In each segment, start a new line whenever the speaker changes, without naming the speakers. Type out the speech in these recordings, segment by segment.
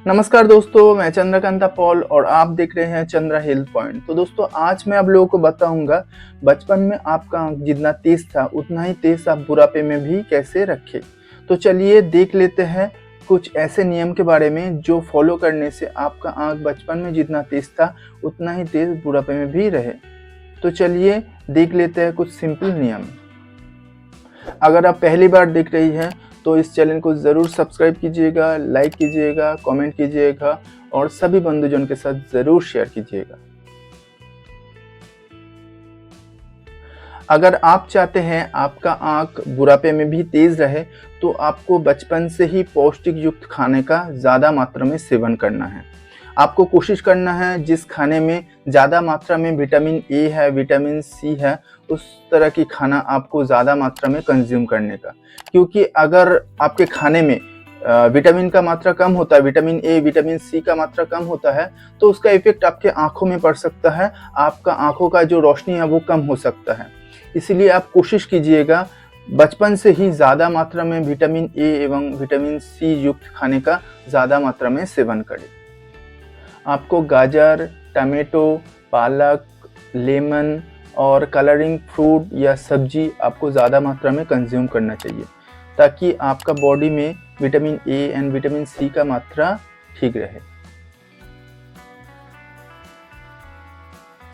नमस्कार दोस्तों, मैं चंद्रकांता पॉल और आप देख रहे हैं चंद्रा हेल्थ पॉइंट। तो दोस्तों आज मैं आप लोगों को बताऊंगा बचपन में आपका आंख जितना तेज था उतना ही तेज आप बुढ़ापे में भी कैसे रखें। तो चलिए देख लेते हैं कुछ ऐसे नियम के बारे में जो फॉलो करने से आपका आंख बचपन में जितना तेज था उतना ही तेज बुढ़ापे में भी रहे। तो चलिए देख लेते हैं कुछ सिंपल नियम। अगर आप पहली बार देख रही हैं तो इस चैनल को ज़रूर सब्सक्राइब कीजिएगा, लाइक कीजिएगा, कमेंट कीजिएगा और सभी बंधुजन के साथ ज़रूर शेयर कीजिएगा। अगर आप चाहते हैं आपका आँख बुढ़ापे में भी तेज़ रहे तो आपको बचपन से ही पौष्टिक युक्त खाने का ज़्यादा मात्रा में सेवन करना है। आपको कोशिश करना है जिस खाने में ज़्यादा मात्रा में विटामिन ए है, विटामिन सी है, उस तरह की खाना आपको ज़्यादा मात्रा में कंज्यूम करने का। क्योंकि अगर आपके खाने में विटामिन का मात्रा कम होता है, विटामिन ए, विटामिन सी का मात्रा कम होता है, तो उसका इफेक्ट आपके आँखों में पड़ सकता है। आपका आँखों का जो रोशनी है वो कम हो सकता है। इसलिए आप कोशिश कीजिएगा बचपन से ही ज़्यादा मात्रा में विटामिन ए एवं विटामिन सी युक्त खाने का ज़्यादा मात्रा में सेवन करें। आपको गाजर, टमाटो, पालक, लेमन और कलरिंग फ्रूट या सब्जी आपको ज़्यादा मात्रा में कंज्यूम करना चाहिए ताकि आपका बॉडी में vitamin A and vitamin C का मात्रा ठीक रहे।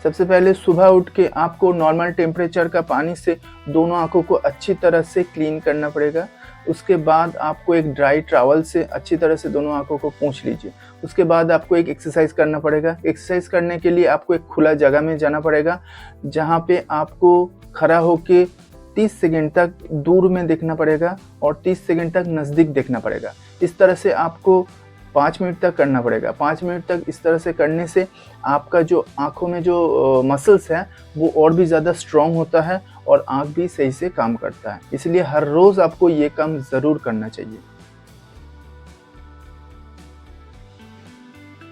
सबसे पहले सुबह उठ के आपको नॉर्मल टेम्परेचर का पानी से दोनों आंखों को अच्छी तरह से क्लीन करना पड़ेगा। उसके बाद आपको एक ड्राई टॉवल से अच्छी तरह से दोनों आंखों को पोंछ लीजिए। उसके बाद आपको एक एक्सरसाइज करना पड़ेगा। एक्सरसाइज करने के लिए आपको एक खुला जगह में जाना पड़ेगा जहाँ पे आपको खड़ा होके 30 सेकंड तक दूर में देखना पड़ेगा और 30 सेकंड तक नज़दीक देखना पड़ेगा। इस तरह से आपको 5 मिनट तक करना पड़ेगा। 5 मिनट तक इस तरह से करने से आपका जो आँखों में जो मसल्स है वो और भी ज़्यादा स्ट्रॉन्ग होता है और आँख भी सही से काम करता है। इसलिए हर रोज़ आपको ये काम ज़रूर करना चाहिए।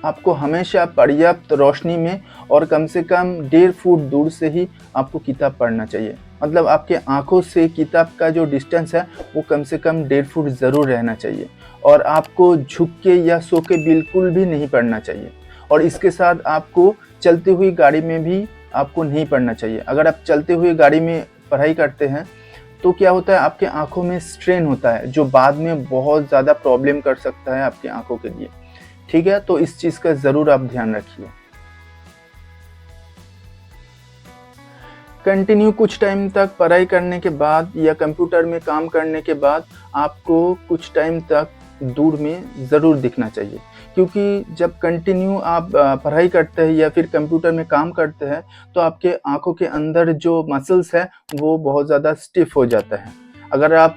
आपको हमेशा पर्याप्त रोशनी में और कम से कम 1.5 फुट दूर से ही आपको किताब पढ़ना चाहिए। मतलब आपके आँखों से किताब का जो डिस्टेंस है वो कम से कम 1.5 फुट ज़रूर रहना चाहिए। और आपको झुक के या सो के बिल्कुल भी नहीं पढ़ना चाहिए। और इसके साथ आपको चलती हुई गाड़ी में भी आपको नहीं पढ़ना चाहिए। अगर आप चलते हुए गाड़ी में पढ़ाई करते हैं तो क्या होता है, आपके आँखों में स्ट्रेन होता है जो बाद में बहुत ज़्यादा प्रॉब्लम कर सकता है आपकी आँखों के लिए। ठीक है, तो इस चीज़ का ज़रूर आप ध्यान रखिए। कंटिन्यू कुछ टाइम तक पढ़ाई करने के बाद या कंप्यूटर में काम करने के बाद आपको कुछ टाइम तक दूर में ज़रूर दिखना चाहिए। क्योंकि जब कंटिन्यू आप पढ़ाई करते हैं या फिर कंप्यूटर में काम करते हैं तो आपके आँखों के अंदर जो मसल्स है वो बहुत ज़्यादा स्टिफ हो जाता है। अगर आप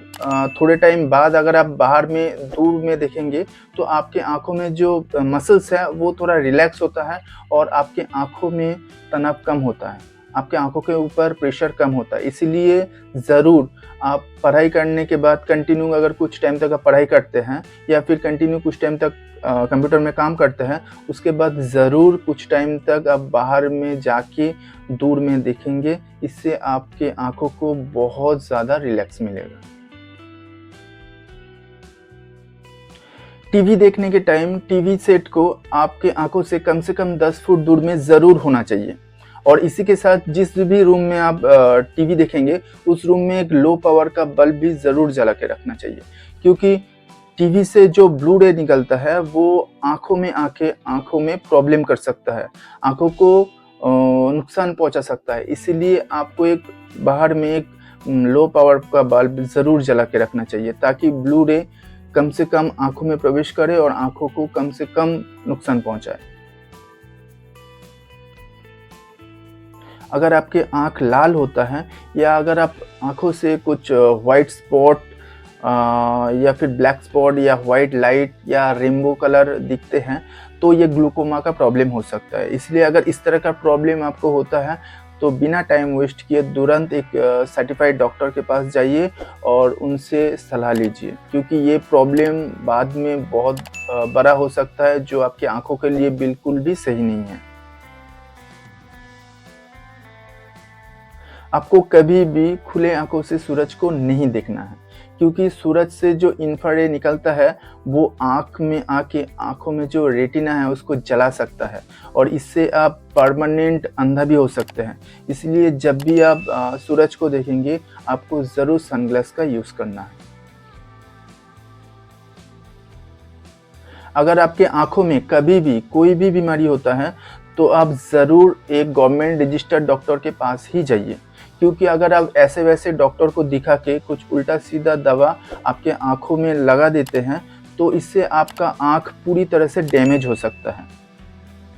थोड़े टाइम बाद अगर आप बाहर में दूर में देखेंगे तो आपके आँखों में जो मसल्स है वो थोड़ा रिलैक्स होता है और आपके आँखों में तनाव कम होता है, आपके आँखों के ऊपर प्रेशर कम होता है। इसीलिए ज़रूर आप पढ़ाई करने के बाद कंटिन्यू अगर कुछ टाइम तक आप पढ़ाई करते हैं या फिर कंटिन्यू कुछ टाइम तक कंप्यूटर में काम करते हैं, उसके बाद ज़रूर कुछ टाइम तक आप बाहर में जाके दूर में देखेंगे। इससे आपके आँखों को बहुत ज़्यादा रिलैक्स मिलेगा। टीवी देखने के टाइम टीवी सेट को आपके आँखों से कम 10 फुट दूर में ज़रूर होना चाहिए। और इसी के साथ जिस भी रूम में आप टीवी देखेंगे उस रूम में एक लो पावर का बल्ब भी ज़रूर जला के रखना चाहिए। क्योंकि टीवी से जो ब्लू रे निकलता है वो आँखों में आके आँखों में प्रॉब्लम कर सकता है, आँखों को नुकसान पहुंचा सकता है। इसीलिए आपको एक बाहर में एक लो पावर का बल्ब ज़रूर जला के रखना चाहिए ताकि ब्लू रे कम से कम आँखों में प्रवेश करे और आँखों को कम से कम नुकसान पहुंचाए। अगर आपके आँख लाल होता है या अगर आप आँखों से कुछ वाइट स्पॉट या फिर ब्लैक स्पॉट या वाइट लाइट या रेनबो कलर दिखते हैं तो ये ग्लूकोमा का प्रॉब्लम हो सकता है। इसलिए अगर इस तरह का प्रॉब्लम आपको होता है तो बिना टाइम वेस्ट किए तुरंत एक सर्टिफाइड डॉक्टर के पास जाइए और उनसे सलाह लीजिए। क्योंकि ये प्रॉब्लम बाद में बहुत बड़ा हो सकता है जो आपकी आँखों के लिए बिल्कुल भी सही नहीं है। आपको कभी भी खुले आंखों से सूरज को नहीं देखना है क्योंकि सूरज से जो इंफ्रारेड निकलता है वो आँख में आके आँखों में जो रेटिना है उसको जला सकता है और इससे आप परमानेंट अंधा भी हो सकते हैं। इसलिए जब भी आप सूरज को देखेंगे आपको ज़रूर सनग्लास का यूज़ करना है। अगर आपके आँखों में कभी भी कोई भी बीमारी होता है तो आप ज़रूर एक गवर्नमेंट रजिस्टर्ड डॉक्टर के पास ही जाइए, क्योंकि अगर आप ऐसे वैसे डॉक्टर को दिखा के कुछ उल्टा सीधा दवा आपके आँखों में लगा देते हैं तो इससे आपका आँख पूरी तरह से डैमेज हो सकता है।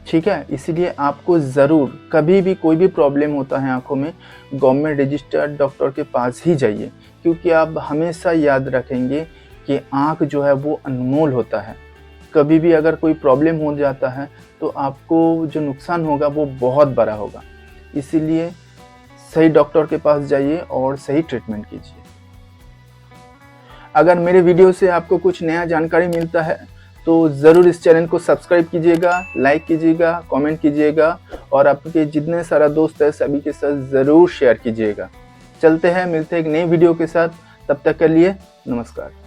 ठीक है, इसलिए आपको ज़रूर कभी भी कोई भी प्रॉब्लम होता है आँखों में, गवर्नमेंट रजिस्टर्ड डॉक्टर के पास ही जाइए, क्योंकि आप हमेशा याद रखेंगे कि आँख जो है वो अनमोल होता है। कभी भी अगर कोई प्रॉब्लम हो जाता है तो आपको जो नुकसान होगा वो बहुत बड़ा होगा। इसीलिए सही डॉक्टर के पास जाइए और सही ट्रीटमेंट कीजिए। अगर मेरे वीडियो से आपको कुछ नया जानकारी मिलता है तो ज़रूर इस चैनल को सब्सक्राइब कीजिएगा, लाइक कीजिएगा, कमेंट कीजिएगा और आपके जितने सारा दोस्त है सभी के साथ ज़रूर शेयर कीजिएगा। चलते हैं, मिलते हैं एक नई वीडियो के साथ। तब तक के लिए नमस्कार।